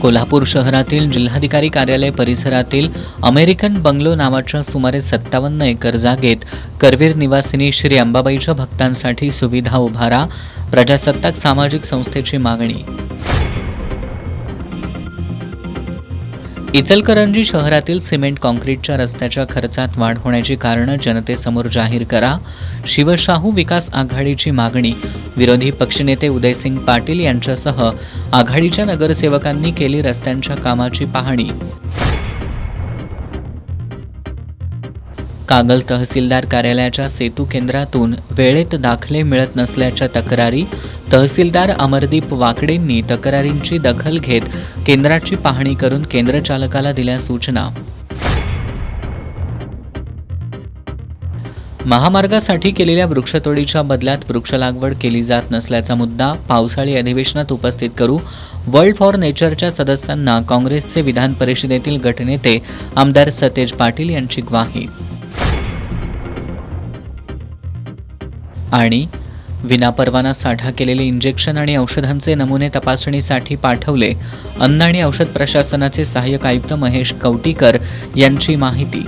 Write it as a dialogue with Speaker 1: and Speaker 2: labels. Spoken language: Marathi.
Speaker 1: कोल्हापूर शहरातील जिल्हाधिकारी कार्यालय परिसरातील अमेरिकन बंगलो नावाच्या सुमारे 57 एकर जागेत करवीर निवासिनी श्री अंबाबाईच्या भक्तांसाठी सुविधा उभारा, प्रजासत्ताक सामाजिक संस्थेची मागणी. इचलकरंजी शहरातील सिमेंट काँक्रीटच्या रस्त्याच्या खर्चात वाढ होण्याची कारणं जनतेसमोर जाहीर करा, शिवशाहू विकास आघाडीची मागणी. विरोधी पक्षनेते उदयसिंग पाटील यांच्यासह आघाडीच्या नगरसेवकांनी केली रस्त्यांच्या कामाची पाहणी. कागल तहसीलदार कार्यालयाच्या सेतू केंद्रातून वेळेत दाखले मिळत नसल्याच्या तक्रारी. तहसीलदार अमरदीप वाकडेंनी तक्रारींची दखल घेत केंद्राची पाहणी करून केंद्रचालकाला दिल्या सूचना. महामार्गासाठी केलेल्या वृक्षतोडीच्या बदल्यात वृक्ष लागवड केली जात नसल्याचा मुद्दा पावसाळी अधिवेशनात उपस्थित करू. वर्ल्ड फॉर नेचरच्या सदस्यांना काँग्रेसचे विधान परिषदेतील गटनेते आमदार सतेज पाटील यांची ग्वाही. आणि विनापरवाना साठा केलेले इंजेक्शन आणि औषधांचे नमुने तपासणीसाठी पाठवले. अन्न आणि औषध प्रशासनाचे सहाय्यक आयुक्त महेश कवटीकर यांची माहिती.